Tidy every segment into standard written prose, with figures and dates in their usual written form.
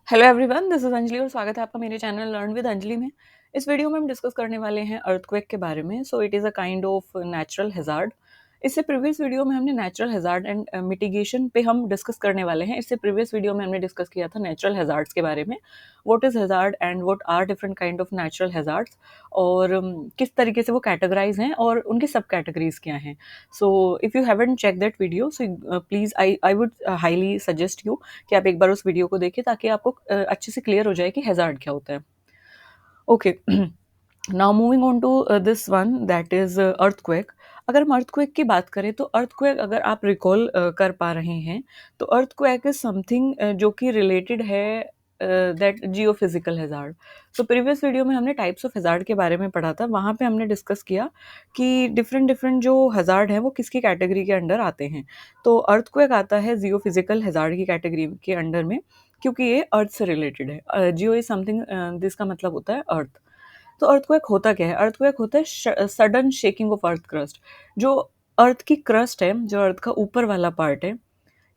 Hello everyone, this is Anjali और स्वागत है आपका मेरे चैनल लर्न विद अंजलि में। इस वीडियो में हम डिस्कस करने वाले हैं अर्थक्वेक के बारे में। So it is a kind of natural hazard. इससे प्रीवियस वीडियो में हमने नेचुरल हैजार्ड एंड मिटिगेशन पे हम डिस्कस करने वाले हैं। इससे प्रीवियस वीडियो में हमने डिस्कस किया था नेचुरल हैजार्ड्स के बारे में, what is hazard and what are different kind of natural hazards, और किस तरीके से वो कैटेगराइज हैं और उनकी सब कैटेगरीज क्या हैं। So if you haven't check that video, so please I would highly suggest you कि आप एक बार उस वीडियो को देखिए ताकि आपको अच्छे से क्लियर हो जाए कि हैजार्ड क्या होता है। Okay, now moving on to this one that is earthquake. अगर हम अर्थक्वेक की बात करें तो अर्थक्वेक अगर आप रिकॉल कर पा रहे हैं तो अर्थक्वेक इज समथिंग जो कि रिलेटेड है that geophysical hazard. So previous video में हमने टाइप्स ऑफ हैजार्ड के बारे में पढ़ा था। वहाँ पे हमने डिस्कस किया कि डिफरेंट डिफरेंट जो हैजार्ड हैं वो किसकी कैटेगरी के अंडर आते हैं। तो अर्थक्वेक आता है जियोफिजिकल हैजार्ड की कैटेगरी के अंडर में, क्योंकि ये अर्थ से रिलेटेड है। जियो इज समथिंग, जिसका मतलब होता है अर्थ। तो अर्थक्वेक होता क्या है? अर्थक्वेक होता है sudden shaking of earth crust. जो अर्थ की क्रस्ट है, जो अर्थ का ऊपर वाला पार्ट है,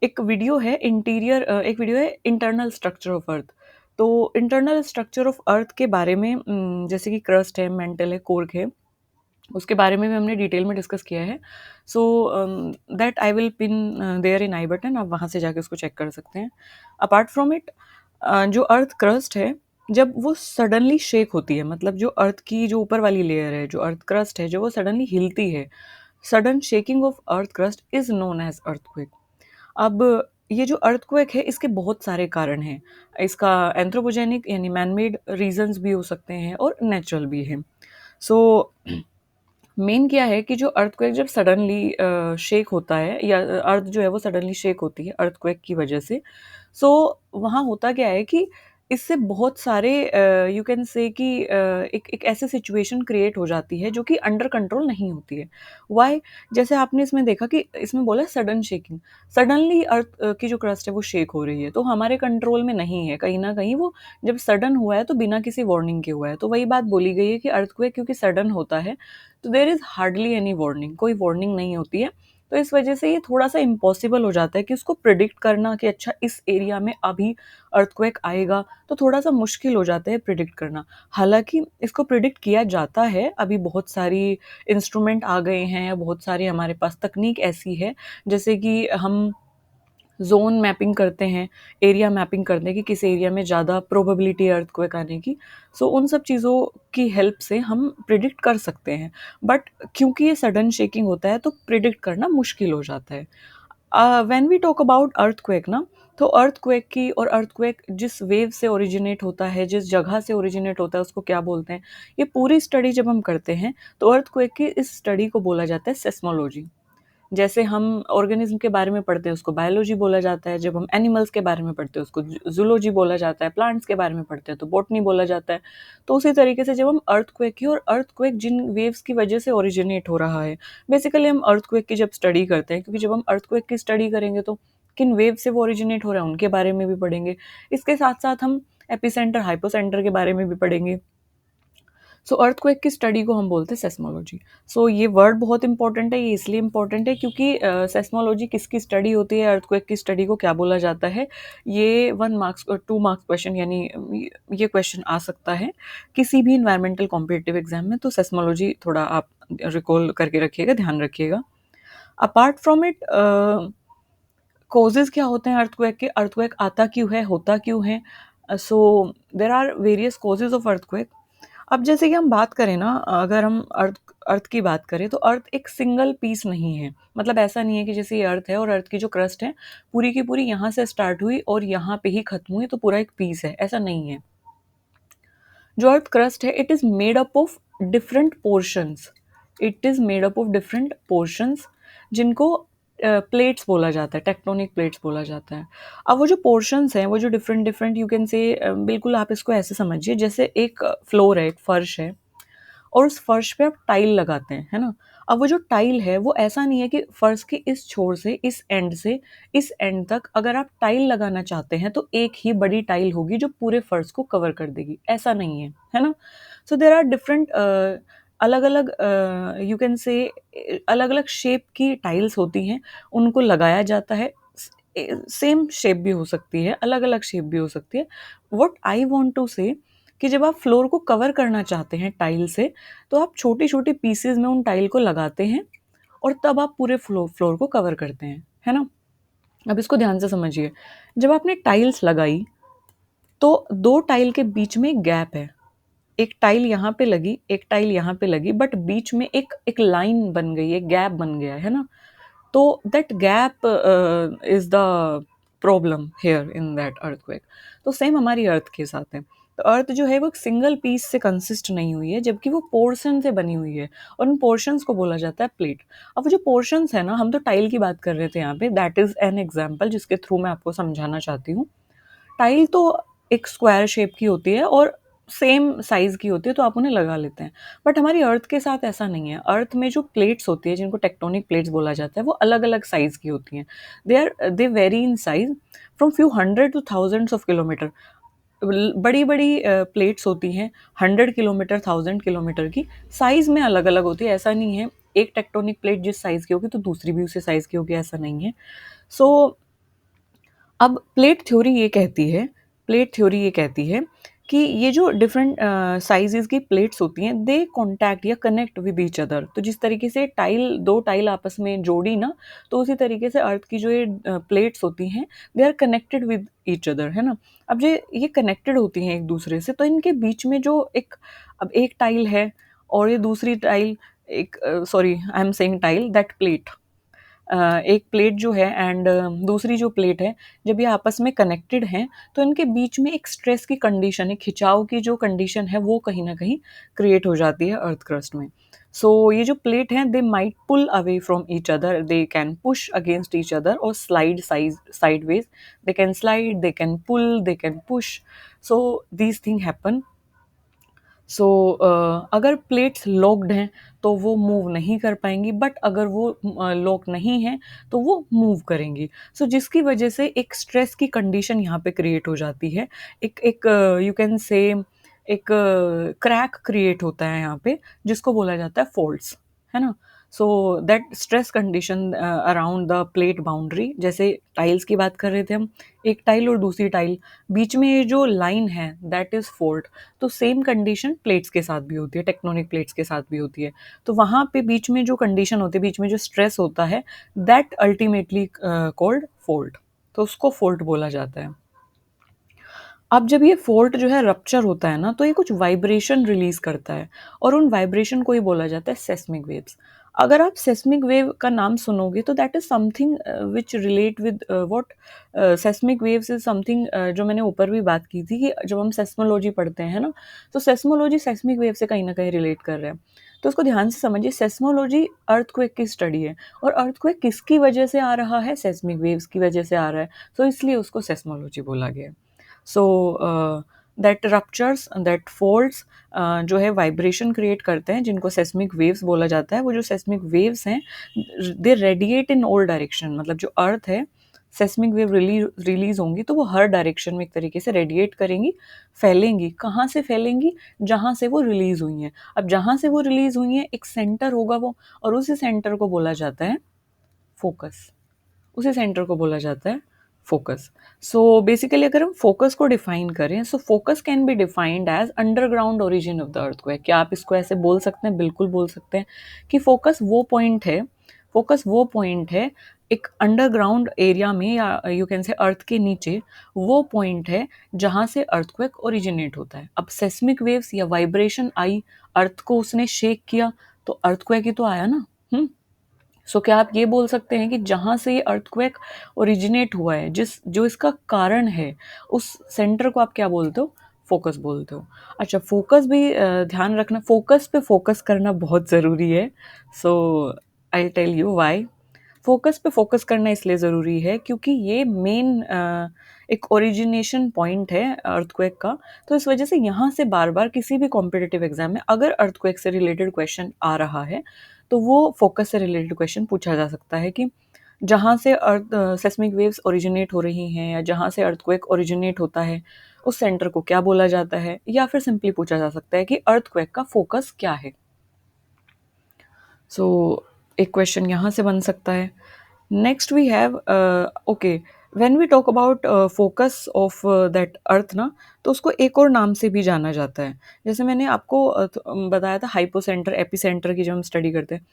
एक वीडियो है इंटीरियर, एक वीडियो है इंटरनल स्ट्रक्चर ऑफ अर्थ। तो इंटरनल स्ट्रक्चर ऑफ अर्थ के बारे में जैसे कि क्रस्ट है, मेंटल है, कोर्क है, उसके बारे में भी हमने डिटेल में डिस्कस किया है। So that I will pin there in I button, आप वहाँ से जाके उसको चेक कर सकते हैं। अपार्ट फ्रॉम इट, जो अर्थ क्रस्ट है, जब वो सडनली शेक होती है, मतलब जो अर्थ की जो ऊपर वाली लेयर है, जो अर्थ क्रस्ट है, जो वो सडनली हिलती है, sudden shaking of earth crust is known as earthquake. अब ये जो अर्थक्वेक है इसके बहुत सारे कारण हैं। इसका एंथ्रोपोजेनिक यानी मैनमेड रीजंस भी हो सकते हैं और नेचुरल भी है। सो मेन क्या है कि जो अर्थक्वेक जब सडनली शेक होता है या अर्थ जो है वो सडनली शेक होती है अर्थक्वेक की वजह से, सो वहाँ होता क्या है कि इससे बहुत सारे यू कैन से कि एक एक ऐसे सिचुएशन क्रिएट हो जाती है जो कि अंडर कंट्रोल नहीं होती है। वाई? जैसे आपने इसमें देखा कि इसमें बोला सडन शेकिंग, सडनली अर्थ की जो क्रस्ट है वो शेक हो रही है, तो हमारे कंट्रोल में नहीं है। कहीं ना कहीं वो जब सडन हुआ है तो बिना किसी वार्निंग के हुआ है। तो वही बात बोली गई है कि अर्थक्वेक क्योंकि सडन होता है तो there is hardly any warning, कोई वार्निंग नहीं होती है। तो इस वजह से ये थोड़ा सा इम्पॉसिबल हो जाता है कि उसको प्रिडिक्ट करना कि अच्छा इस एरिया में अभी अर्थक्वेक आएगा, तो थोड़ा सा मुश्किल हो जाता है प्रिडिक्ट करना। हालांकि इसको प्रिडिक्ट किया जाता है, अभी बहुत सारी इंस्ट्रूमेंट आ गए हैं या बहुत सारी हमारे पास तकनीक ऐसी है, जैसे कि हम ज़ोन मैपिंग करते हैं, एरिया मैपिंग करते हैं कि किस एरिया में ज़्यादा प्रोबेबिलिटी है अर्थक्वेक आने की। सो उन सब चीज़ों की हेल्प से हम प्रिडिक्ट कर सकते हैं। बट क्योंकि ये सडन शेकिंग होता है तो प्रिडिक्ट करना मुश्किल हो जाता है। When we talk about earthquake ना, तो अर्थक्वेक की और अर्थक्वेक जिस वेव से ओरिजिनेट होता है, जिस जगह से ओरिजिनेट होता है, उसको क्या बोलते हैं, ये पूरी स्टडी जब हम करते हैं तो अर्थक्वेक की इस स्टडी को बोला जाता है सेस्मोलॉजी। जैसे हम ऑर्गेनिज्म के बारे में पढ़ते हैं उसको बायोलॉजी बोला जाता है, जब हम एनिमल्स के बारे में पढ़ते हैं उसको जूलॉजी बोला जाता है, प्लांट्स के बारे में पढ़ते हैं तो बॉटनी बोला जाता है। तो उसी तरीके से जब हम अर्थक्वेक की और अर्थक्वेक जिन वेव्स की वजह से ओरिजिनेट हो रहा है, बेसिकली हम अर्थक्वेक की जब स्टडी करते हैं, क्योंकि जब हम अर्थक्वेक की स्टडी करेंगे तो किन वेव से वो ओरिजिनेट हो रहा है उनके बारे में भी पढ़ेंगे। इसके साथ साथ हम एपिसेंटर हाइपोसेंटर के बारे में भी पढ़ेंगे। सो अर्थक्वेक की स्टडी को हम बोलते हैं सेस्मोलॉजी। सो ये वर्ड बहुत इंपॉर्टेंट है, ये इसलिए इंपॉर्टेंट है क्योंकि सेस्मोलॉजी किसकी स्टडी होती है, अर्थक्वेक की स्टडी को क्या बोला जाता है। ये 1 मार्क्स और 2 मार्क्स क्वेश्चन, यानी ये क्वेश्चन आ सकता है किसी भी इन्वायरमेंटल कॉम्पिटिटिव एग्जाम में। तो सेस्मोलॉजी थोड़ा आप रिकॉल करके रखिएगा, ध्यान रखिएगा। अपार्ट फ्रॉम इट, कॉजेज क्या होते हैं अर्थक्वेक के, अर्थक्वेक आता क्यों है, होता क्यों है। So there are various causes of earthquake. अब जैसे कि हम बात करें ना, अगर हम अर्थ अर्थ की बात करें तो अर्थ एक सिंगल पीस नहीं है। मतलब ऐसा नहीं है कि जैसे ये अर्थ है और अर्थ की जो क्रस्ट है पूरी की पूरी यहाँ से स्टार्ट हुई और यहाँ पे ही खत्म हुई तो पूरा एक पीस है, ऐसा नहीं है। जो अर्थ क्रस्ट है it is made up of different portions, it is made up of different portions, जिनको प्लेट्स बोला जाता है, टेक्टोनिक प्लेट्स बोला जाता है। अब वो जो पोर्शंस हैं, वो जो डिफरेंट डिफरेंट, यू कैन से, बिल्कुल आप इसको ऐसे समझिए जैसे एक फ्लोर है, एक फर्श है, और उस फर्श पे आप टाइल लगाते हैं, है ना। अब वो जो टाइल है वो ऐसा नहीं है कि फर्श के इस छोर से इस एंड तक अगर आप टाइल लगाना चाहते हैं तो एक ही बड़ी टाइल होगी जो पूरे फर्श को कवर कर देगी, ऐसा नहीं है ना। सो देर आर डिफरेंट, अलग अलग, यू कैन से अलग अलग शेप की टाइल्स होती हैं, उनको लगाया जाता है सेम शेप भी हो सकती है, अलग अलग शेप भी हो सकती है। व्हाट आई वांट टू से कि जब आप फ्लोर को कवर करना चाहते हैं टाइल से, तो आप छोटी छोटी पीसेज में उन टाइल को लगाते हैं और तब आप पूरे फ्लोर को कवर करते हैं, है ना। अब इसको ध्यान से समझिए। जब आपने टाइल्स लगाई तो दो टाइल के बीच में एक गैप है। एक टाइल यहाँ पे लगी, एक टाइल यहाँ पे लगी, बट बीच में एक एक लाइन बन गई, एक गैप बन गया है ना। तो that gap is the problem here in that earthquake. तो सेम हमारी अर्थ के साथ है। तो अर्थ जो है वो एक सिंगल पीस से कंसिस्ट नहीं हुई है, जबकि वो पोर्शन से बनी हुई है, और उन पोर्शंस को बोला जाता है प्लेट। अब वो जो पोर्शंस है ना, हम तो टाइल की बात कर रहे थे यहाँ पे, दैट इज एन एग्जाम्पल जिसके थ्रू मैं आपको समझाना चाहती हूँ। टाइल तो एक स्क्वायर शेप की होती है और सेम साइज की होती है, तो आप उन्हें लगा लेते हैं। बट हमारी अर्थ के साथ ऐसा नहीं है। अर्थ में जो प्लेट्स होती है, जिनको टेक्टोनिक प्लेट्स बोला जाता है, वो अलग अलग साइज की होती हैं। They vary in size from few hundred to thousands of kilometre. बड़ी बड़ी प्लेट्स होती हैं 100 किलोमीटर, 1000 किलोमीटर की। साइज में अलग अलग होती है, ऐसा नहीं है एक टेक्टोनिक प्लेट जिस साइज की होगी तो दूसरी भी उसी साइज की होगी, ऐसा नहीं है। सो अब प्लेट थ्योरी ये कहती है कि ये जो डिफरेंट साइजेस की प्लेट्स होती हैं, दे कॉन्टैक्ट या कनेक्ट विद ईच अदर। तो जिस तरीके से दो टाइल आपस में जोड़ी ना, तो उसी तरीके से अर्थ की जो ये प्लेट्स होती हैं, they are connected with each other, है ना। अब ये कनेक्टेड होती हैं एक दूसरे से, तो इनके बीच में जो अब एक टाइल है और ये दूसरी टाइल, एक sorry I am saying tile, that plate, एक प्लेट जो है एंड दूसरी जो प्लेट है, जब ये आपस में कनेक्टेड हैं, तो इनके बीच में एक स्ट्रेस की कंडीशन, एक खिंचाव की जो कंडीशन है, वो कहीं ना कहीं क्रिएट हो जाती है अर्थ क्रस्ट में। सो ये जो प्लेट हैं, they might pull away from each other, they can push against each other और slide sideways. They can slide, they can pull, they can push. So these thing happen. So अगर plates locked हैं तो वो move नहीं कर पाएंगी, but अगर वो लॉक नहीं है तो वो मूव करेंगी। सो जिसकी वजह से एक स्ट्रेस की कंडीशन यहाँ पे क्रिएट हो जाती है। एक एक यू कैन से एक क्रैक क्रिएट होता है यहाँ पे, जिसको बोला जाता है फोल्ड्स, है ना। So that stress condition around the plate boundary, जैसे टाइल्स की बात कर रहे थे हम, एक टाइल और दूसरी टाइल, बीच में ये जो लाइन है, दैट इज फोल्ड। तो सेम कंडीशन प्लेट्स के साथ भी होती है, टेक्टोनिक प्लेट्स के साथ भी होती है। तो वहाँ पे बीच में जो कंडीशन होती है, बीच में जो स्ट्रेस होता है, दैट अल्टीमेटली कॉल्ड फोल्ड। तो उसको फोल्ड बोला जाता है। अब जब ये फोल्ट जो है रप्चर होता है ना, तो ये कुछ वाइब्रेशन रिलीज करता है, और उन वाइब्रेशन को ही बोला जाता है सेस्मिक वेव्स। अगर आप सेस्मिक वेव का नाम सुनोगे तो that is something which relate with what seismic waves is something, जो मैंने ऊपर भी बात की थी कि जब हम सेस्मोलॉजी पढ़ते हैं ना, तो सेस्मोलॉजी सेस्मिक वेव से कहीं ना कहीं रिलेट कर रहे हैं। तो उसको ध्यान से समझिए। सेस्मोलॉजी अर्थक्वेक की स्टडी है, और अर्थक्वेक किसकी वजह से आ रहा है, सेस्मिक वेव्स की वजह से आ रहा है, तो इसलिए उसको सेस्मोलॉजी बोला गया। So that ruptures, that folds जो है वाइब्रेशन क्रिएट करते हैं, जिनको सेस्मिक वेव्स बोला जाता है। वो जो सेस्मिक वेव्स हैं, दे रेडिएट इन ऑल डायरेक्शन। मतलब जो अर्थ है, सेस्मिक वेव रिलीज होंगी तो वो हर डायरेक्शन में एक तरीके से रेडिएट करेंगी, फैलेंगी। कहाँ से फैलेंगी? जहाँ से वो रिलीज हुई हैं। अब जहाँ से वो रिलीज हुई हैं, एक सेंटर होगा वो, और उसी सेंटर को बोला जाता है फोकस। उसी सेंटर को बोला जाता है फोकस। सो बेसिकली अगर हम फोकस को डिफाइन करें, so focus can be defined as underground origin of the earthquake. क्या आप इसको ऐसे बोल सकते हैं? बिल्कुल बोल सकते हैं कि फोकस वो पॉइंट है एक अंडरग्राउंड एरिया में, या यू कैन से अर्थ के नीचे, वो पॉइंट है जहाँ से अर्थक्वेक ओरिजिनेट होता है। अब सेस्मिक वेव्स या वाइब्रेशन आई, अर्थ को उसने शेक किया, तो अर्थक्वेक ही तो आया ना। सो क्या आप ये बोल सकते हैं कि जहाँ से ये अर्थक्वेक ओरिजिनेट हुआ है, जो इसका कारण है, उस सेंटर को आप क्या बोलते हो? फोकस बोलते हो। अच्छा, फोकस भी ध्यान रखना, फोकस पे फोकस करना बहुत ज़रूरी है। So I tell you why. Focus पे फोकस करना इसलिए ज़रूरी है क्योंकि ये मेन एक ओरिजिनेशन पॉइंट है अर्थक्वेक का। तो इस वजह से यहाँ से बार बार किसी भी कॉम्पिटिटिव एग्जाम में अगर अर्थक्वेक से रिलेटेड क्वेश्चन आ रहा है, तो वो फोकस से रिलेटेड क्वेश्चन पूछा जा सकता है कि जहाँ से अर्थ सेस्मिक वेव्स ओरिजिनेट हो रही हैं, या जहाँ से अर्थक्वेक ओरिजिनेट होता है, उस सेंटर को क्या बोला जाता है। या फिर सिंपली पूछा जा सकता है कि अर्थक्वेक का फोकस क्या है। सो एक क्वेश्चन यहाँ से बन सकता है। Next we have okay, when we talk about focus of that earth ना, तो उसको एक और नाम से भी जाना जाता है। जैसे मैंने आपको बताया था हाइपोसेंटर, एपिसेंटर की जब हम स्टडी करते हैं,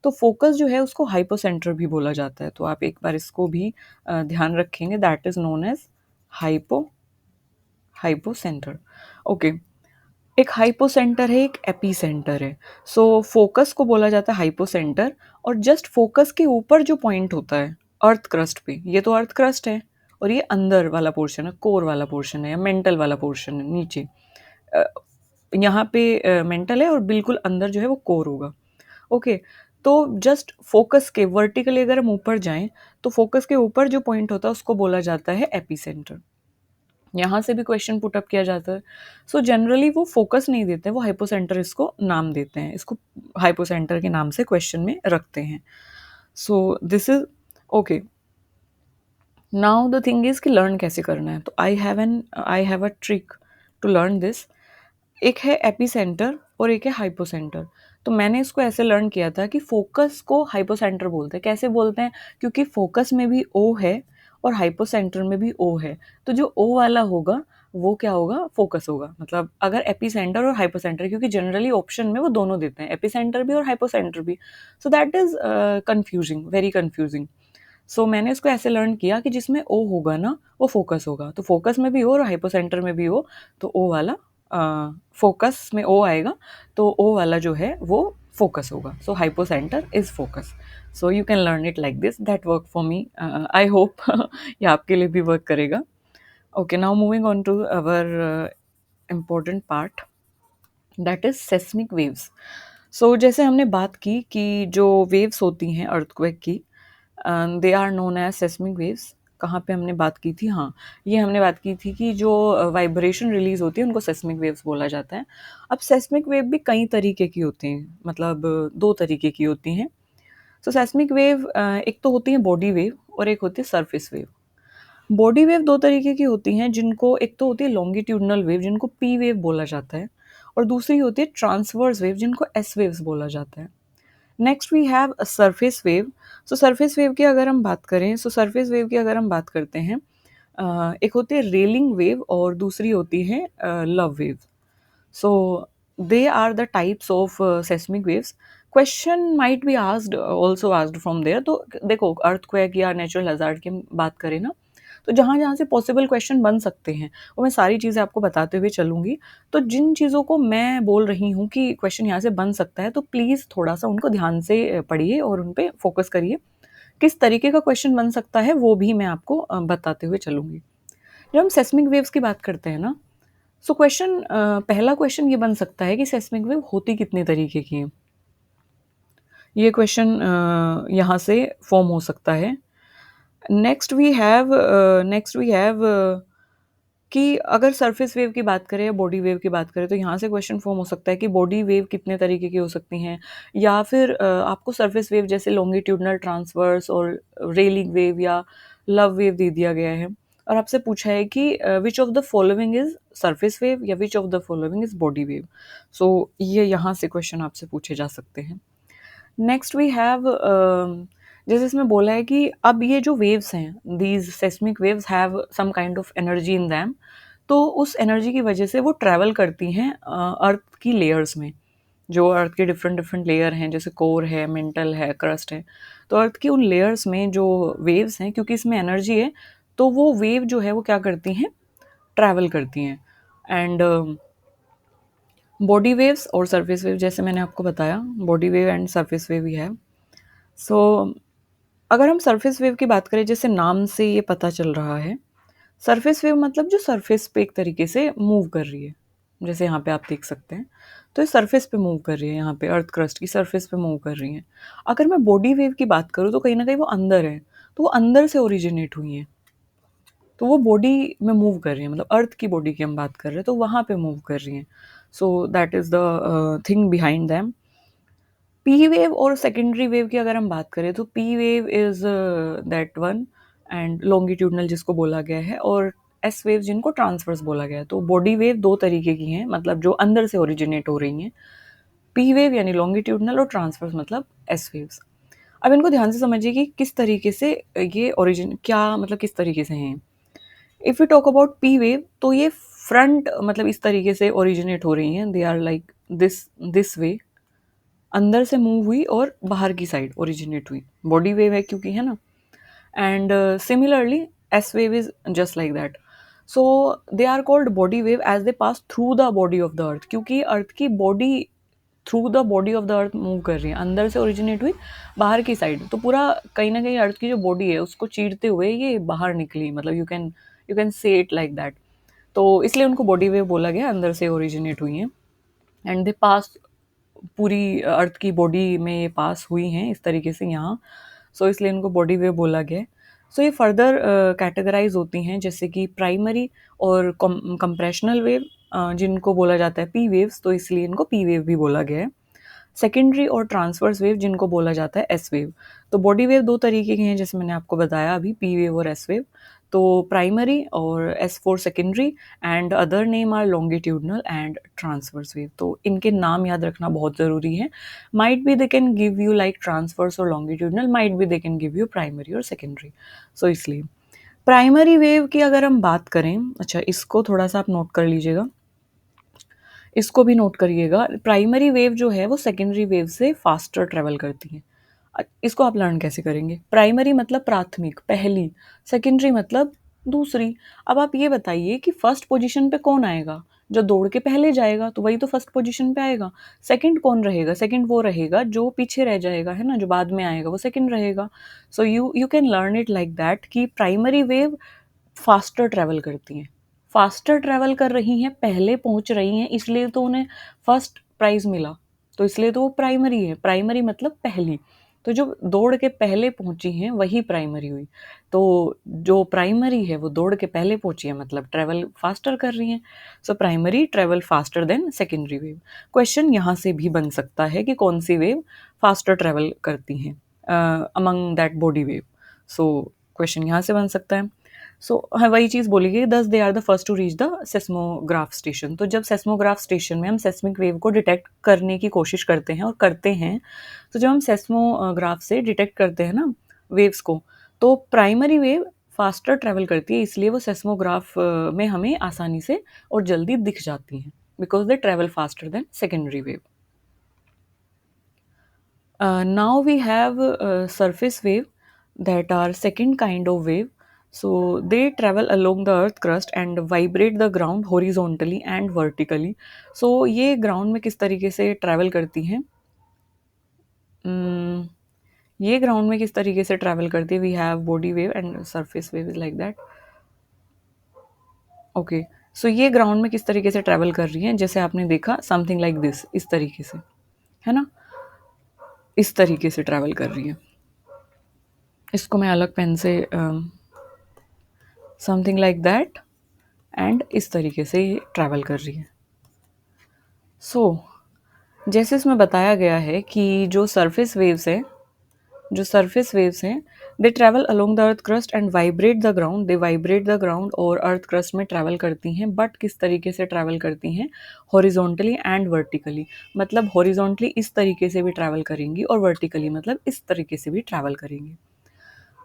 तो फोकस जो है उसको हाइपोसेंटर भी बोला जाता है। तो आप एक बार इसको भी ध्यान रखेंगे, that is known as hypo hypocenter. Okay, एक हाइपोसेंटर है, एक एपीसेंटर है। सो फोकस को बोला जाता है हाइपोसेंटर, और जस्ट फोकस के ऊपर जो पॉइंट होता है अर्थ क्रस्ट पे, ये तो अर्थ क्रस्ट है, और ये अंदर वाला पोर्शन है, कोर वाला पोर्शन है या मेंटल वाला पोर्शन है नीचे। अ, यहाँ पे मेंटल है और बिल्कुल अंदर जो है वो कोर होगा। ओके, तो जस्ट फोकस के वर्टिकली अगर हम ऊपर जाएं, तो फोकस के ऊपर जो पॉइंट होता है उसको बोला जाता है एपीसेंटर। यहाँ से भी क्वेश्चन पुट अप किया जाता है। सो जनरली वो फोकस नहीं देते हैं, वो हाइपोसेंटर इसको नाम देते हैं, इसको हाइपोसेंटर के नाम से क्वेश्चन में रखते हैं। So this is okay. Now the thing is कि लर्न कैसे करना है। तो I have a trick to learn this. एक है एपीसेंटर और एक है हाइपोसेंटर। तो मैंने इसको ऐसे लर्न किया था कि फोकस को हाइपोसेंटर बोलते हैं। कैसे बोलते हैं? क्योंकि फोकस में भी ओ है और हाइपोसेंटर में भी ओ है। तो जो ओ वाला होगा वो क्या होगा? फोकस होगा। मतलब अगर एपीसेंटर और हाइपोसेंटर, क्योंकि जनरली ऑप्शन में वो दोनों देते हैं, एपीसेंटर भी और हाइपोसेंटर भी। So that is confusing, very confusing. So मैंने इसको ऐसे लर्न किया कि जिसमें ओ होगा ना वो फोकस होगा। तो फोकस में भी हो और हाइपोसेंटर में भी हो, तो ओ वाला फोकस में ओ आएगा, तो ओ वाला जो है वो फोकस होगा। So hypocentre is focus. So you can learn it like this, that work for me. I hope ये आपके लिए भी वर्क करेगा। Okay, now moving on to our important part, that is seismic waves. So जैसे हमने बात की कि जो वेव्स होती हैं अर्थक्वेक की, they are known as seismic waves. कहाँ पे हमने बात की थी? हाँ, ये हमने बात की थी कि जो वाइब्रेशन रिलीज होती है उनको सेस्मिक वेव्स बोला जाता है। अब सेस्मिक वेव भी कई तरीके की होती हैं, मतलब दो तरीके की होती हैं। सो सेस्मिक वेव एक तो होती है बॉडी वेव और एक होती है सरफेस वेव। बॉडी वेव दो तरीके की होती हैं, जिनको एक तो होती है लॉन्गिट्यूडनल वेव जिनको पी वेव बोला जाता है, और दूसरी होती है ट्रांसवर्स वेव जिनको एस वेव्स बोला जाता है। Next we have surface wave. So surface wave की अगर हम बात करें, सो सरफेस वेव की अगर हम बात करते हैं, एक होती है रेलिंग वेव और दूसरी होती है love wave. So they are the types of seismic waves. Question might be asked, also asked from there. तो देखो, अर्थक्वेक या नेचुरल हजार्ड की बात करें ना, तो जहाँ जहाँ से पॉसिबल क्वेश्चन बन सकते हैं वो मैं सारी चीज़ें आपको बताते हुए चलूंगी। तो जिन चीज़ों को मैं बोल रही हूँ कि क्वेश्चन यहाँ से बन सकता है, तो प्लीज़ थोड़ा सा उनको ध्यान से पढ़िए और उन पर फोकस करिए। किस तरीके का क्वेश्चन बन सकता है वो भी मैं आपको बताते हुए चलूंगी। जब हम सेस्मिक वेव्स की बात करते हैं ना, सो क्वेश्चन पहला क्वेश्चन ये बन सकता है कि सेस्मिक वेव होती कितने तरीके की है। ये क्वेश्चन यहाँ से फॉर्म हो सकता है। नेक्स्ट वी हैव कि अगर सरफेस वेव की बात करें या बॉडी वेव की बात करें, तो यहाँ से क्वेश्चन फॉर्म हो सकता है कि बॉडी वेव कितने तरीके की हो सकती हैं, या फिर आपको सरफेस वेव जैसे लॉन्गिट्यूडनल, ट्रांसवर्स और रेलिंग वेव या लव वेव दे दिया गया है, और आपसे पूछा है कि which of the following is surface wave या which of the following is body wave. So ये यहाँ से क्वेश्चन आपसे पूछे जा सकते हैं। नेक्स्ट वी हैव, जैसे इसमें बोला है कि अब ये जो वेव्स हैं, these seismic waves have some kind of energy in them. तो उस एनर्जी की वजह से वो ट्रैवल करती हैं अर्थ की लेयर्स में। जो अर्थ के डिफरेंट डिफरेंट लेयर हैं, जैसे कोर है, मेंटल है, क्रस्ट है, तो अर्थ की उन लेयर्स में जो वेव्स हैं, क्योंकि इसमें एनर्जी है, तो वो वेव जो है वो क्या करती हैं? ट्रैवल करती हैं। एंड बॉडी वेव्स और सरफेस वेव, जैसे मैंने आपको बताया, body wave and surface wave ही है। सो अगर हम सरफेस वेव की बात करें, जैसे नाम से ये पता चल रहा है, सरफेस वेव मतलब जो सरफेस पे एक तरीके से मूव कर रही है, जैसे यहाँ पे आप देख सकते हैं। तो ये सरफेस पे मूव कर रही है, यहाँ पे अर्थ क्रस्ट की सरफेस पे मूव कर रही है। अगर मैं बॉडी वेव की बात करूँ, तो कहीं ना कहीं वो अंदर है, तो वो अंदर से ओरिजिनेट हुई है, तो वो बॉडी में मूव कर रही है, मतलब अर्थ की बॉडी की हम बात कर रहे हैं, तो वहाँ पे मूव कर रही हैं। सो that is the thing behind them. P wave और सेकेंडरी वेव की अगर हम बात करें, तो P wave is that one, and longitudinal जिसको बोला गया है, और एस वेव जिनको ट्रांसवर्स बोला गया है। तो बॉडी वेव दो तरीके की हैं, मतलब जो अंदर से ओरिजिनेट हो रही हैं, पी वेव यानी लॉन्गिट्यूडनल और ट्रांसवर्स मतलब एस वेव्स। अब इनको ध्यान से समझिए कि किस तरीके से ये ओरिजिन क्या मतलब किस तरीके से हैं। If you talk about P wave तो ये फ्रंट मतलब इस तरीके से ओरिजिनेट हो रही हैं, they are like this this way, अंदर से मूव हुई और बाहर की साइड ओरिजिनेट हुई, बॉडी वेव है क्योंकि, है ना। And similarly S wave is just like that. So they are called body wave as they pass through the body of the earth, क्योंकि अर्थ की body through the body of the earth move कर रही है, अंदर से originate हुई बाहर की साइड, तो पूरा कहीं ना कहीं अर्थ की जो बॉडी है उसको चीरते हुए ये बाहर निकली, मतलब यू कैन से इट लाइक दैट। तो इसलिए उनको बॉडी वेव बोला गया, अंदर से ओरिजिनेट हुई हैं एंड दे पास पूरी अर्थ की बॉडी में ये पास हुई हैं इस तरीके से यहाँ। सो इसलिए इनको बॉडी वेव बोला गया है। सो ये फर्दर कैटेगराइज होती हैं जैसे कि प्राइमरी और कंप्रेशनल वेव, जिनको बोला जाता है पी वेव्स, तो इसलिए इनको पी वेव भी बोला गया है। सेकेंडरी और ट्रांसवर्स वेव जिनको बोला जाता है एस वेव। तो बॉडी वेव दो तरीके के हैं जैसे मैंने आपको बताया अभी, पी वेव और एस वेव। तो प्राइमरी और S for secondary and other name are longitudinal and transverse wave. तो इनके नाम याद रखना बहुत ज़रूरी है। Might be they can give you like transverse और longitudinal, might be they can give you primary और सेकेंडरी। सो इसलिए प्राइमरी वेव की अगर हम बात करें, अच्छा इसको थोड़ा सा आप नोट कर लीजिएगा, इसको भी नोट करिएगा। प्राइमरी वेव जो है वो सेकेंडरी वेव से फास्टर ट्रेवल करती है। इसको आप लर्न कैसे करेंगे? प्राइमरी मतलब प्राथमिक, पहली, सेकेंडरी मतलब दूसरी। अब आप ये बताइए कि फर्स्ट पोजीशन पे कौन आएगा? जो दौड़ के पहले जाएगा तो वही तो फर्स्ट पोजीशन पे आएगा। सेकंड कौन रहेगा? सेकंड वो रहेगा जो पीछे रह जाएगा, है ना, जो बाद में आएगा वो सेकंड रहेगा। सो you can learn it like that कि प्राइमरी वेव फास्टर ट्रैवल करती हैं, फास्टर ट्रैवल कर रही हैं, पहले पहुंच रही हैं, इसलिए तो उन्हें फर्स्ट प्राइज मिला, तो इसलिए तो वो प्राइमरी है। प्राइमरी मतलब पहली, तो जो दौड़ के पहले पहुंची हैं वही प्राइमरी हुई। तो जो प्राइमरी है वो दौड़ के पहले पहुंची है मतलब ट्रैवल फास्टर कर रही हैं। So primary travel faster than secondary wave. Question यहाँ से भी बन सकता है कि कौन सी वेव फास्टर ट्रैवल करती हैं among that body wave. So question यहाँ से बन सकता है। सो हाँ, वही चीज़ बोली गई, thus they are the first to reach the seismograph station. तो जब सेस्मोग्राफ स्टेशन में हम सेस्मिक वेव को डिटेक्ट करने की कोशिश करते हैं और करते हैं, तो जब हम सेस्मोग्राफ से डिटेक्ट करते हैं ना वेव्स को, तो प्राइमरी वेव फास्टर ट्रेवल करती है, इसलिए वो सेस्मोग्राफ में हमें आसानी से और जल्दी दिख जाती हैं, because they travel faster than secondary wave. Now we have surface wave that are second kind of wave. So they travel along the earth crust and vibrate the ground horizontally and vertically. So ये ground में किस तरीके से travel करती हैं? Hmm, ये ground में किस तरीके से travel करती है? We have body wave and surface wave is like that. Okay, so ये ग्राउंड में किस तरीके से ट्रैवल कर रही हैं? जैसे आपने देखा समथिंग लाइक दिस, इस तरीके से, है ना, इस तरीके से ट्रैवल कर रही है। इसको मैं अलग पेन से समथिंग लाइक दैट, एंड इस तरीके से ये ट्रैवल कर रही है। सो जैसे इसमें बताया गया है कि जो सरफेस वेव्स हैं, जो सरफेस वेव्स हैं, दे travel along the earth crust and vibrate the ground, they vibrate the ground और अर्थ क्रस्ट में ट्रैवल करती हैं, बट किस तरीके से ट्रैवल करती हैं? हॉरिजॉन्टली एंड वर्टिकली, मतलब हॉरिजॉन्टली इस तरीके से भी ट्रैवल करेंगी और वर्टिकली मतलब इस तरीके से भी ट्रैवल करेंगी।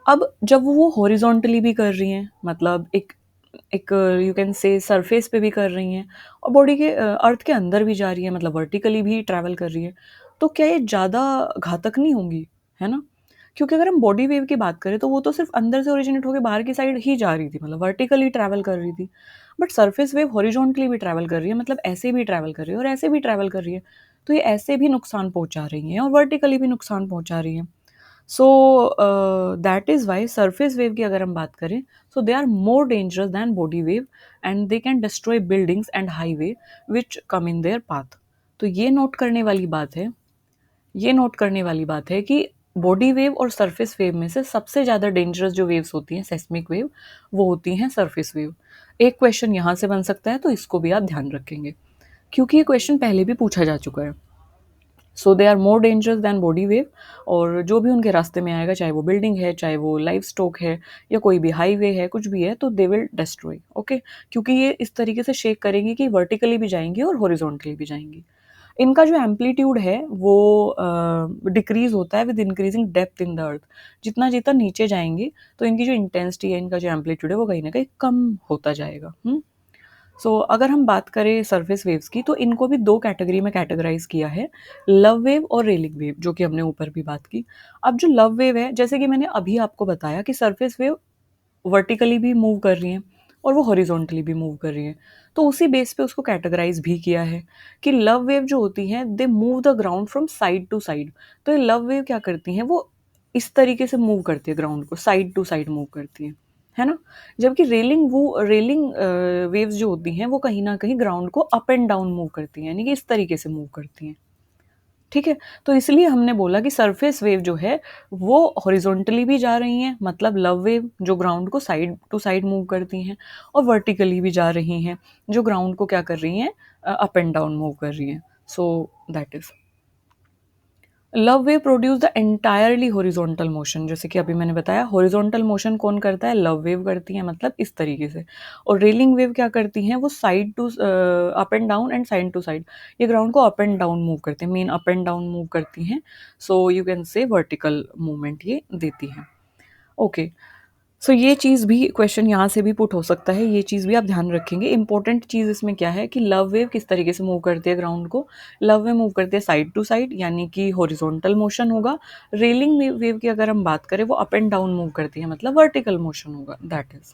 अब जब वो हॉरिजॉन्टली भी कर रही हैं, मतलब एक एक यू कैन से सरफेस पे भी कर रही हैं और बॉडी के अर्थ के अंदर भी जा रही है, मतलब वर्टिकली भी ट्रैवल कर रही है, तो क्या ये ज़्यादा घातक नहीं होंगी, है ना? क्योंकि अगर हम बॉडी वेव की बात करें तो वो तो सिर्फ अंदर से ओरिजिनेट होकर बाहर की साइड ही जा रही थी, मतलब वर्टिकली ट्रैवल कर रही थी। बट सरफेस वेव हॉरिजॉन्टली भी ट्रैवल कर रही है, मतलब ऐसे भी ट्रैवल कर रही है और ऐसे भी ट्रैवल कर रही है, तो ये ऐसे भी नुकसान पहुंचा रही हैं और वर्टिकली भी नुकसान पहुंचा रही है। So that is why surface wave की अगर हम बात करें, so they are more dangerous than body wave and they can destroy buildings and highway which come in their path. तो ये नोट करने वाली बात है, ये नोट करने वाली बात है कि बॉडी वेव और सरफेस वेव में से सबसे ज़्यादा डेंजरस जो वेव्स होती हैं सेस्मिक वेव, वो होती हैं सरफेस वेव। एक क्वेश्चन यहाँ से बन सकता है, तो इसको भी आप ध्यान रखेंगे क्योंकि ये क्वेश्चन पहले भी पूछा जा चुका है। So they are more dangerous than body wave, और जो भी उनके रास्ते में आएगा, चाहे वो बिल्डिंग है, चाहे वो लाइव स्टॉक है, या कोई भी हाईवे है, कुछ भी है, तो दे विल डिस्ट्रॉय। ओके, क्योंकि ये इस तरीके से शेक करेंगी कि वर्टिकली भी जाएंगी और हॉरिजॉन्टली भी जाएंगी। इनका जो एम्पलीट्यूड है वो डिक्रीज होता है with increasing depth in the earth. जितना जितना नीचे जाएंगे तो इनकी जो इंटेंसिटी है, इनका जो एम्पलीट्यूड है वो कहीं ना कहीं कम होता जाएगा। अगर हम बात करें सरफेस वेव्स की, तो इनको भी दो कैटेगरी में कैटेगराइज किया है, लव वेव और रेलिंग वेव, जो कि हमने ऊपर भी बात की। अब जो लव वेव है, जैसे कि मैंने अभी आपको बताया कि सरफेस वेव वर्टिकली भी मूव कर रही हैं और वो हॉरिजॉन्टली भी मूव कर रही हैं, तो उसी बेस पे उसको कैटेगराइज भी किया है कि लव वेव जो होती हैं they move the ground from side to side. तो ये लव वेव क्या करती हैं, वो इस तरीके से मूव करती है, ग्राउंड को साइड टू साइड मूव करती है ना। जबकि रेलिंग वेव्स जो होती हैं वो कहीं ना कहीं ग्राउंड को अप एंड डाउन मूव करती हैं, यानी कि इस तरीके से मूव करती हैं। ठीक है, तो इसलिए हमने बोला कि सरफेस वेव जो है वो हॉरिजॉन्टली भी जा रही हैं, मतलब लव वेव जो ग्राउंड को साइड टू साइड मूव करती हैं, और वर्टिकली भी जा रही हैं जो ग्राउंड को क्या कर रही हैं, अप एंड डाउन मूव कर रही हैं। सो that is love wave produce the entirely horizontal motion. जैसे कि अभी मैंने बताया, हॉरिजॉन्टल मोशन कौन करता है, लव वेव करती है, मतलब इस तरीके से। और रेलिंग वेव क्या करती हैं, वो side to up and down and side to side, ये ग्राउंड को अप एंड डाउन मूव करते हैं, main up and down move करती हैं। So you can say vertical movement ये देती हैं। ओके, सो ये चीज़ भी क्वेश्चन यहाँ से भी पुट हो सकता है, ये चीज़ भी आप ध्यान रखेंगे। इंपॉर्टेंट चीज़ इसमें क्या है कि लव वेव किस तरीके से मूव करती है ग्राउंड को, लव वेव मूव करती है साइड टू साइड, यानी कि हॉरिजॉन्टल मोशन होगा। रेलिंग वेव की अगर हम बात करें, वो अप एंड डाउन मूव करती है, मतलब वर्टिकल मोशन होगा, दैट इज।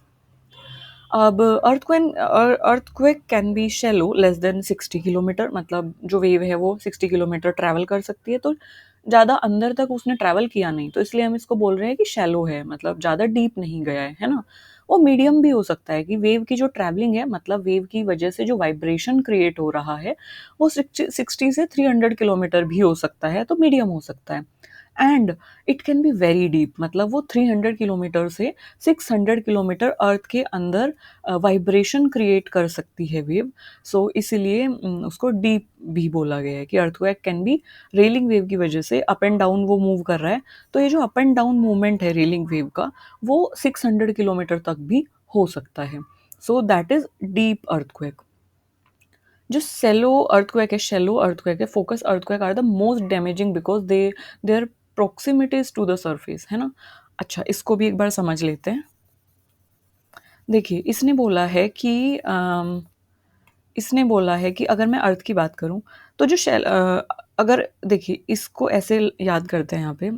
अब earthquake can B shallow less than 60 kilometre, मतलब जो वेव है वो 60 किलोमीटर ट्रैवल कर सकती है, तो ज़्यादा अंदर तक उसने ट्रैवल किया नहीं, तो इसलिए हम इसको बोल रहे हैं कि शैलो है, मतलब ज़्यादा डीप नहीं गया है ना। वो मीडियम भी हो सकता है कि वेव की जो ट्रैवलिंग है, मतलब वेव की वजह से जो वाइब्रेशन क्रिएट हो रहा है, वो 60 से 300 किलोमीटर भी हो सकता है, तो मीडियम हो सकता है। And it can be very deep, मतलब वो 300 किलोमीटर से 600 किलोमीटर अर्थ के अंदर वाइब्रेशन क्रिएट कर सकती है वेव। सो इसीलिए उसको डीप भी बोला गया है कि अर्थक्वेक कैन बी, रेलिंग वेव की वजह से अप एंड डाउन वो मूव कर रहा है, तो ये जो अप एंड डाउन मूवमेंट है रेलिंग वेव का, वो 600 किलोमीटर तक भी हो सकता है। So that is deep earthquake. जो शैलो अर्थक्वेक है, focus earthquake are the most damaging because their proximities to the surface, है ना। अच्छा, इसको भी एक बार समझ लेते हैं। देखिए, इसने बोला है कि अगर मैं अर्थ की बात करूं, तो अगर देखिए, इसको ऐसे याद करते हैं, यहाँ पे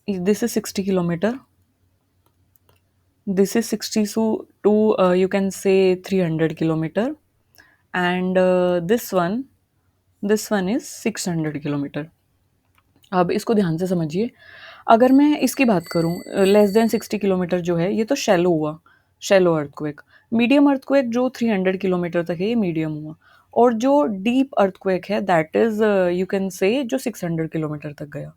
this is 60 kilometre, this is 60 to you can say 300 kilometre, and this one is 600 kilometre. अब इसको ध्यान से समझिए, अगर मैं इसकी बात करूं, लेस देन 60 किलोमीटर जो है, ये तो शैलो हुआ, शैलो अर्थक्वेक। मीडियम अर्थक्वेक जो 300 किलोमीटर तक है, ये मीडियम हुआ। और जो डीप अर्थक्वेक है, दैट इज यू कैन से जो 600 किलोमीटर तक गया।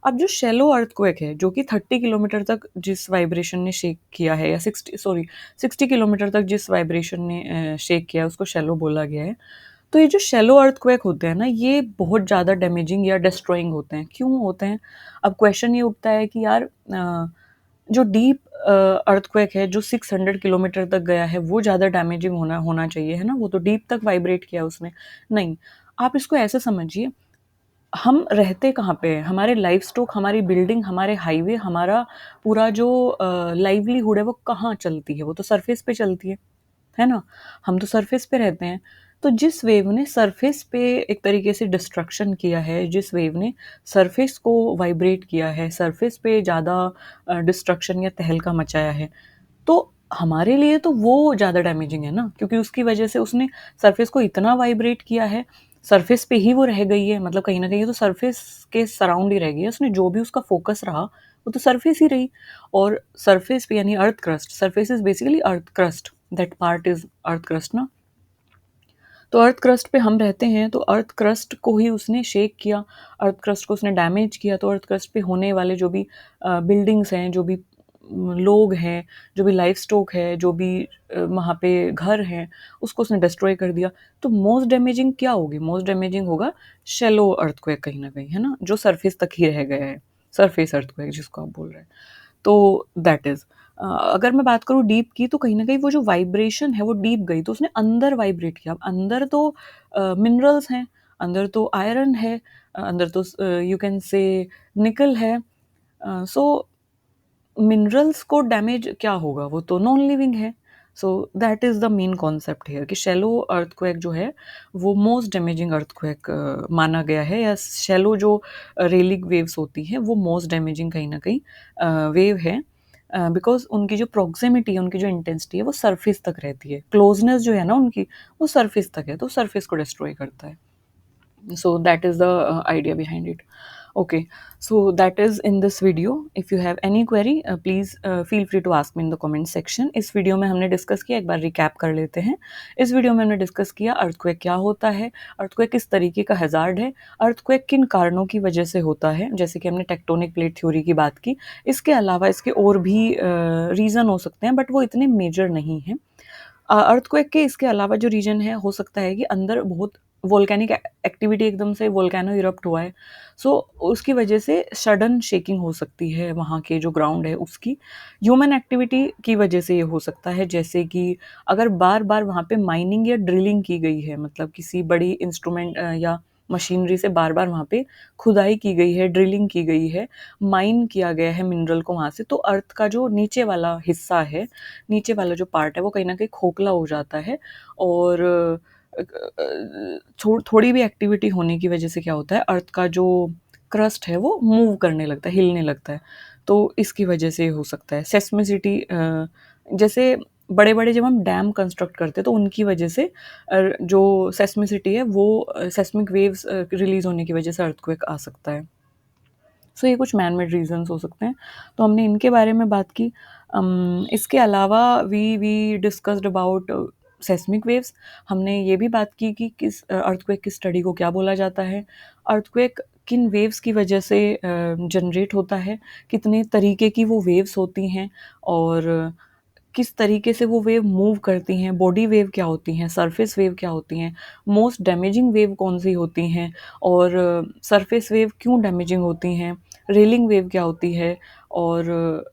अब जो शैलो अर्थक्वेक है, जो कि 30 किलोमीटर तक जिस वाइब्रेशन ने शेक किया है, या 60 किलोमीटर तक जिस वाइब्रेशन ने शेक किया है, उसको शैलो बोला गया है। तो ये जो शैलो अर्थक्वेक होते हैं ना, ये बहुत ज़्यादा डैमेजिंग या डिस्ट्रॉइंग होते हैं। क्यों होते हैं? अब क्वेश्चन ये उठता है कि यार, जो डीप अर्थक्वेक है, जो 600 किलोमीटर तक गया है, वो ज़्यादा डैमेजिंग होना होना चाहिए, है ना, वो तो डीप तक वाइब्रेट किया उसने। नहीं, आप इसको ऐसे समझिए, हम रहते कहाँ पे हैं, हमारे लाइफ स्टॉक, हमारी बिल्डिंग, हमारे हाईवे, हमारा पूरा जो लाइवलीहुड है, वो कहाँ चलती है, वो तो सरफेस पे चलती है ना। हम तो सरफेस पे रहते हैं। तो जिस वेव ने सरफेस पे एक तरीके से डिस्ट्रक्शन किया है, जिस वेव ने सरफेस को वाइब्रेट किया है, सरफेस पे ज़्यादा डिस्ट्रक्शन या तहलका मचाया है, तो हमारे लिए तो वो ज़्यादा डैमेजिंग है ना, क्योंकि उसकी वजह से उसने सरफेस को इतना वाइब्रेट किया है, सरफेस पे ही वो रह गई है, मतलब कहीं ना कहीं तो सरफेस के सराउंड ही रह गई है, उसने जो भी उसका फोकस रहा वो तो सरफेस ही रही। और सरफेस पे, यानी earth crust, surface is basically earth crust, that part is earth crust ना। तो अर्थ क्रस्ट पे हम रहते हैं, तो अर्थ क्रस्ट को ही उसने शेक किया, अर्थ क्रस्ट को उसने डैमेज किया, तो अर्थ क्रस्ट पे होने वाले जो भी बिल्डिंग्स हैं, जो भी लोग हैं, जो भी लाइफ स्टॉक है, जो भी वहाँ पे घर हैं, उसको उसने डिस्ट्रॉय कर दिया। तो मोस्ट डैमेजिंग क्या होगी? मोस्ट डैमेजिंग होगा शैलो अर्थक्वेक, कहीं ना कहीं, है ना, जो सरफेस तक ही रह गया है, सरफेस अर्थक्वेक जिसको आप बोल रहे हैं। तो दैट इज। अगर मैं बात करूँ डीप की, तो कहीं न कहीं वो जो वाइब्रेशन है वो डीप गई, तो उसने अंदर वाइब्रेट किया। अब अंदर तो मिनरल्स हैं, अंदर तो आयरन है, अंदर तो यू कैन से निकल है। सो मिनरल्स को डैमेज क्या होगा, वो तो नॉन लिविंग है। So that is the main concept here कि शैलो अर्थक्वेक जो है वो मोस्ट डैमेजिंग अर्थक्वेक माना गया है, या शैलो जो रेलिक वेव्स होती हैं वो मोस्ट डैमेजिंग कहीं ना कहीं वेव है, बिकॉज उनकी जो प्रोक्सिमिटी है, उनकी जो इंटेंसिटी है वो सरफेस तक रहती है, क्लोजनेस जो है ना उनकी, वो सरफेस तक है, तो सरफेस को डिस्ट्रॉय करता है। So that is the idea behind it. Okay, so that is in this video. If you have any query, please feel free to ask me in the comment section. इस video में हमने discuss किया, एक बार recap कर लेते हैं। इस video में हमने डिस्कस किया अर्थक्वेक क्या होता है, अर्थक्वेक किस तरीके का हैजार्ड है, अर्थक्वेक किन कारणों की वजह से होता है, जैसे कि हमने टेक्टोनिक प्लेट थ्योरी की बात की। इसके अलावा इसके और भी रीज़न हो सकते हैं, बट वो इतने मेजर नहीं हैं। अर्थक्वेक के इसके अलावा जो रीजन है, हो सकता है कि अंदर बहुत वोल्केनिक एक्टिविटी, एकदम से वोल्केनो इरप्ट हुआ है, सो उसकी वजह से सडन शेकिंग हो सकती है वहाँ के जो ग्राउंड है उसकी। ह्यूमन एक्टिविटी की वजह से ये हो सकता है, जैसे कि अगर बार बार वहाँ पे माइनिंग या ड्रिलिंग की गई है, मतलब किसी बड़ी इंस्ट्रूमेंट या मशीनरी से बार बार वहाँ पे खुदाई की गई है, ड्रिलिंग की गई है, माइन किया गया है मिनरल को वहाँ से, तो अर्थ का जो नीचे वाला हिस्सा है, नीचे वाला जो पार्ट है, वो कहीं ना कहीं खोखला हो जाता है। और थोड़ी भी एक्टिविटी होने की वजह से क्या होता है, अर्थ का जो क्रस्ट है वो मूव करने लगता है, हिलने लगता है, तो इसकी वजह से हो सकता है। सेस्मिसिटी, जैसे बड़े बड़े जब हम डैम कंस्ट्रक्ट करते हैं, तो उनकी वजह से जो सेस्मिसिटी है वो सेस्मिक वेव्स रिलीज होने की वजह से अर्थक्वेक आ सकता है। सो ये कुछ मैन मेड रीजंस हो सकते हैं, तो हमने इनके बारे में बात की। इसके अलावा we discussed about seismic waves. हमने ये भी बात की कि किस अर्थक्वेक की स्टडी को क्या बोला जाता है, अर्थक्वेक किन वेव्स की वजह से जनरेट होता है, कितने तरीके की वो वेव्स होती हैं, और किस तरीके से वो वेव मूव करती हैं, बॉडी वेव क्या होती हैं, सरफेस वेव क्या होती हैं, मोस्ट डैमेजिंग वेव कौन सी होती हैं, और सरफेस वेव क्यों डैमेजिंग होती हैं, रेलिंग वेव क्या होती है, और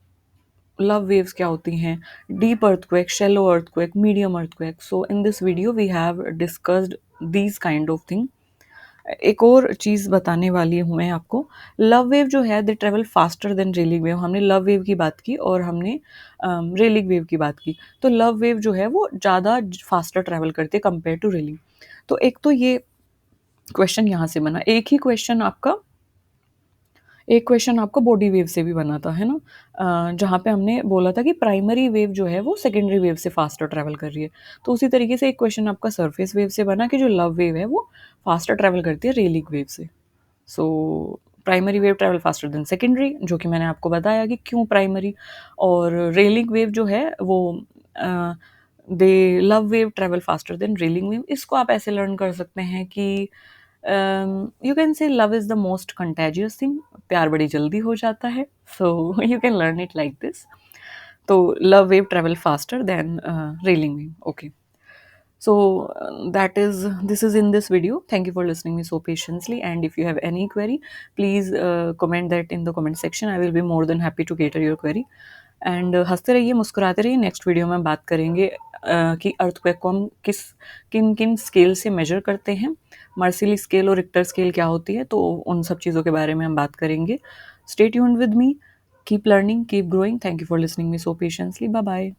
लव वेव्स क्या होती हैं, deep earthquake, shallow earthquake, medium earthquake. So in this video we have discussed these kind of thing. एक और चीज़ बताने वाली हूँ मैं आपको। लव वेव जो है they travel faster than railing wave. हमने लव वेव की बात की और हमने रेलिंग वेव की बात की। तो लव वेव जो है वो ज़्यादा फास्टर ट्रेवल करती है कंपेयर टू रेलिंग। तो एक तो ये क्वेश्चन यहाँ से बना। एक क्वेश्चन आपका बॉडी वेव से भी बना था, है ना? जहाँ पे हमने बोला था कि प्राइमरी वेव जो है वो सेकेंडरी वेव से फास्टर ट्रैवल कर रही है। तो उसी तरीके से एक क्वेश्चन आपका सरफेस वेव से बना कि जो लव वेव है वो फास्टर ट्रैवल करती है रेलिंग वेव से। So primary wave travel faster than secondary, जो कि मैंने आपको बताया कि क्यों प्राइमरी। और रेलिंग वेव जो है वो दे love wave travel faster than railing wave. इसको आप ऐसे लर्न कर सकते हैं कि यू कैन से love is the most contagious thing. प्यार बड़ी जल्दी हो जाता है, सो you can learn it like this. तो love wave travel faster than railing wave. Okay. So that is this is in this video. Thank you for listening me so patiently. And if you have any query, please comment that in the comment section. I will be more than happy to cater your query. And हंसते रहिए, मुस्कुराते रहिए। Next video में बात करेंगे कि earthquake को हम किन किन स्केल से मेजर करते हैं, मर्सिली स्केल और रिक्टर स्केल क्या होती है, तो उन सब चीज़ों के बारे में हम बात करेंगे। Stay tuned with me, keep learning, keep growing. Thank you for listening me so patiently. Bye bye.